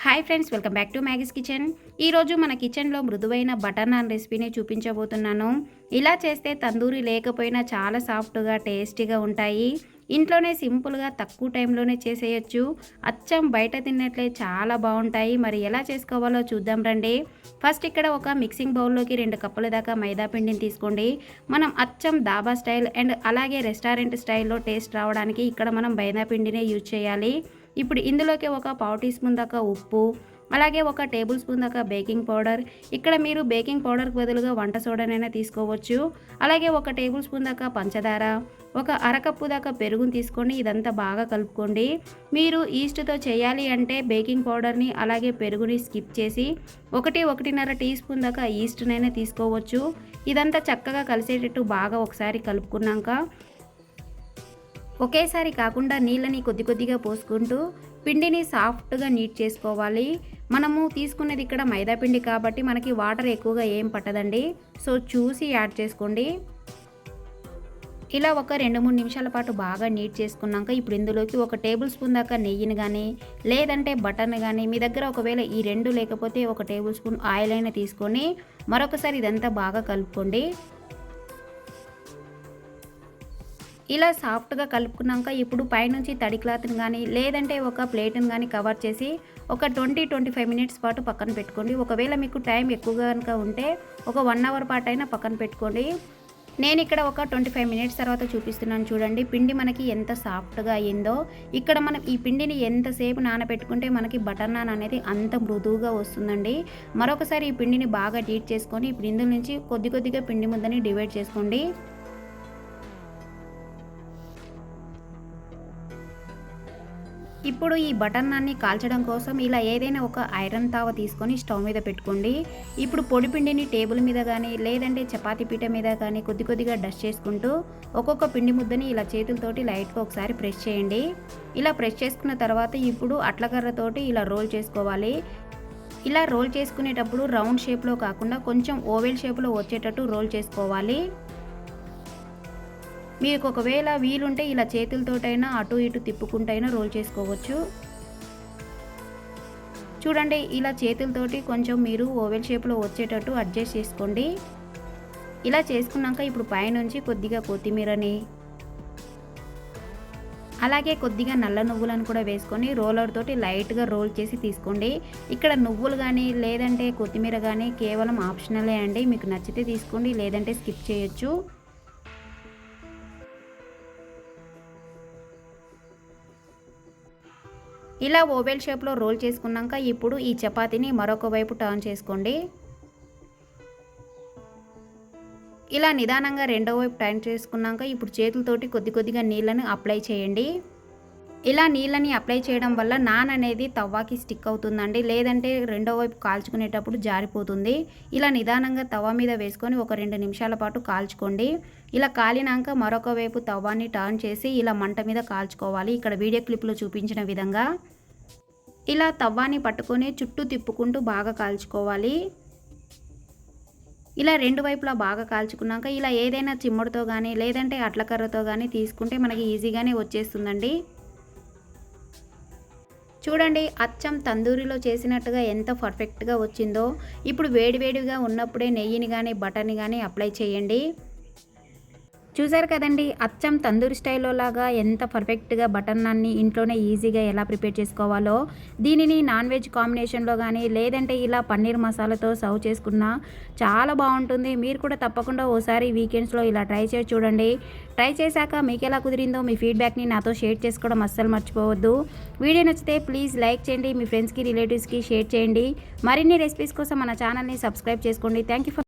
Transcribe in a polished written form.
Hi friends, welcome back to Maggie's kitchen. ఈరోజు మన కిచెన్లో మృదువైన బటర్ నాన్ రెసిపీని చూపించబోతున్నాను. ఇలా చేస్తే తందూరి లేకపోయినా చాలా సాఫ్ట్గా టేస్టీగా ఉంటాయి. ఇంట్లోనే సింపుల్గా తక్కువ టైంలోనే చేసేయచ్చు. అచ్చం బయట తిన్నట్లే చాలా బాగుంటాయి. మరి ఎలా చేసుకోవాలో చూద్దాం రండి. ఫస్ట్ ఇక్కడ ఒక మిక్సింగ్ బౌల్లోకి 2 కప్పుల దాకా మైదా పిండిని తీసుకోండి. మనం అచ్చం దాబా స్టైల్ అండ్ అలాగే రెస్టారెంట్ స్టైల్లో టేస్ట్ రావడానికి ఇక్కడ మనం మైదా పిండినే యూజ్ చేయాలి. ఇప్పుడు ఇందులోకి ఒక పావు టీ స్పూన్ దాకా ఉప్పు, అలాగే ఒక టేబుల్ స్పూన్ దాకా బేకింగ్ పౌడర్. ఇక్కడ మీరు బేకింగ్ పౌడర్కి బదులుగా వంట సోడానైనా తీసుకోవచ్చు. అలాగే ఒక టేబుల్ స్పూన్ దాకా పంచదార, ఒక అరకప్పు దాకా పెరుగుని తీసుకొని ఇదంతా బాగా కలుపుకోండి. మీరు ఈస్ట్తో చేయాలి అంటే బేకింగ్ పౌడర్ని అలాగే పెరుగుని స్కిప్ చేసి 1-1.5 టీ స్పూన్ దాకా ఈస్ట్నైనా తీసుకోవచ్చు. ఇదంతా చక్కగా కలిసేటట్టు బాగా ఒకసారి కలుపుకున్నాక ఒకేసారి కాకుండా నీళ్ళని కొద్ది కొద్దిగా పోసుకుంటూ పిండిని సాఫ్ట్గా నీట్ చేసుకోవాలి. మనము తీసుకునేది ఇక్కడ మైదా పిండి కాబట్టి మనకి వాటర్ ఎక్కువగా ఏం పట్టదండి. సో చూసి యాడ్ చేసుకోండి. ఇలా ఒక 2-3 నిమిషాల పాటు బాగా నీట్ చేసుకున్నాక ఇప్పుడు ఇందులోకి ఒక టేబుల్ స్పూన్ దాకా నెయ్యిని కానీ లేదంటే బటర్ని కానీ, మీ దగ్గర ఒకవేళ ఈ 2 లేకపోతే ఒక టేబుల్ స్పూన్ ఆయిల్ అయినా తీసుకొని మరొకసారి ఇదంతా బాగా కలుపుకోండి. ఇలా సాఫ్ట్గా కలుపుకున్నాక ఇప్పుడు పైనుంచి తడి క్లాత్ని కానీ లేదంటే ఒక ప్లేట్ని కానీ కవర్ చేసి ఒక 20-25 మినిట్స్ పాటు పక్కన పెట్టుకోండి. ఒకవేళ మీకు టైం ఎక్కువగా కనుక ఉంటే ఒక 1 అవర్ పాటు అయినా పక్కన పెట్టుకోండి. నేను ఇక్కడ ఒక 25 మినిట్స్ తర్వాత చూపిస్తున్నాను చూడండి. పిండి మనకి ఎంత సాఫ్ట్గా అయ్యిందో. ఇక్కడ మనం ఈ పిండిని ఎంతసేపు నానబెట్టుకుంటే మనకి బటర్ నాన్ అనేది అంత మృదువుగా వస్తుందండి. మరొకసారి ఈ పిండిని బాగా హీట్ చేసుకొని ఇప్పుడు ఇందులో నుంచి కొద్ది కొద్దిగా పిండి ముద్దని డివైడ్ చేసుకోండి. ఇప్పుడు ఈ బటర్ నాన్ని కాల్చడం కోసం ఇలా ఏదైనా ఒక ఐరన్ తావ తీసుకొని స్టవ్ మీద పెట్టుకోండి. ఇప్పుడు పొడి పిండిని టేబుల్ మీద కానీ లేదంటే చపాతీ పీట మీద కానీ కొద్ది కొద్దిగా డస్ట్ చేసుకుంటూ ఒక్కొక్క పిండి ముద్దని ఇలా చేతులతోటి లైట్గా ఒకసారి ప్రెస్ చేయండి. ఇలా ప్రెస్ చేసుకున్న తర్వాత ఇప్పుడు అట్లకర్రతోటి ఇలా రోల్ చేసుకోవాలి. ఇలా రోల్ చేసుకునేటప్పుడు రౌండ్ షేప్లో కాకుండా కొంచెం ఓవెల్ షేప్లో వచ్చేటట్టు రోల్ చేసుకోవాలి. మీకు ఒకవేళ వీలుంటే ఇలా చేతులతోటైనా అటు ఇటు తిప్పుకుంటైనా రోల్ చేసుకోవచ్చు. చూడండి, ఇలా చేతులతోటి కొంచెం మీరు ఓవెల్ షేప్లో వచ్చేటట్టు అడ్జస్ట్ చేసుకోండి. ఇలా చేసుకున్నాక ఇప్పుడు పైనుంచి కొద్దిగా కొత్తిమీరని అలాగే కొద్దిగా నల్ల నువ్వులను కూడా వేసుకొని రోలర్ తోటి లైట్గా రోల్ చేసి తీసుకోండి. ఇక్కడ నువ్వులు కానీ లేదంటే కొత్తిమీర కానీ కేవలం ఆప్షనలే అండి. మీకు నచ్చితే తీసుకోండి, లేదంటే స్కిప్ చేయొచ్చు. ఇలా ఓవెల్ షేప్లో రోల్ చేసుకున్నాక ఇప్పుడు ఈ చపాతీని మరొక వైపు టర్న్ చేసుకోండి. ఇలా నిదానంగా రెండో వైపు టర్న్ చేసుకున్నాక ఇప్పుడు చేతులతోటి కొద్ది కొద్దిగా నీళ్ళని అప్లై చేయండి. ఇలా నీళ్ళని అప్లై చేయడం వల్ల నాన్ అనేది తవ్వాకి స్టిక్ అవుతుందండి, లేదంటే రెండో వైపు కాల్చుకునేటప్పుడు జారిపోతుంది. ఇలా నిదానంగా తవ్వ మీద వేసుకొని ఒక 2 నిమిషాల పాటు కాల్చుకోండి. ఇలా కాలినాక మరొక వైపు తవ్వాన్ని టర్న్ చేసి ఇలా మంట మీద కాల్చుకోవాలి. ఇక్కడ వీడియో క్లిప్లో చూపించిన విధంగా ఇలా తవ్వాన్ని పట్టుకొని చుట్టూ తిప్పుకుంటూ బాగా కాల్చుకోవాలి. ఇలా 2 వైపులా బాగా కాల్చుకున్నాక ఇలా ఏదైనా చిమ్మడితో కానీ లేదంటే అట్లకర్రతో కానీ తీసుకుంటే మనకి ఈజీగానే వచ్చేస్తుందండి. చూడండి, అచ్చం తందూరిలో చేసినట్టుగా ఎంత పర్ఫెక్ట్గా వచ్చిందో. ఇప్పుడు వేడివేడిగా ఉన్నప్పుడే నెయ్యిని కానీ బటర్ని కానీ అప్లై చేయండి. చూసారు కదండి, అచ్చం తందూరి స్టైల్లో లాగా ఎంత పర్ఫెక్ట్గా బటర్ నాన్ని ఇంట్లోనే ఈజీగా ఎలా ప్రిపేర్ చేసుకోవాలో. దీనిని నాన్ వెజ్ కాంబినేషన్లో కానీ లేదంటే ఇలా పన్నీర్ మసాలాతో సర్వ్ చేసుకున్నా చాలా బాగుంటుంది. మీరు కూడా తప్పకుండా ఓసారి వీకెండ్స్లో ఇలా ట్రై చేసి చూడండి. ట్రై చేశాక మీకు ఎలా కుదిరిందో మీ ఫీడ్బ్యాక్ని నాతో షేర్ చేసుకోవడం అస్సలు మర్చిపోవద్దు. వీడియో నచ్చితే ప్లీజ్ లైక్ చేయండి, మీ ఫ్రెండ్స్కి రిలేటివ్స్కి షేర్ చేయండి. మరిన్ని రెసిపీస్ కోసం మన ఛానల్ని సబ్స్క్రైబ్ చేసుకోండి. Thank you for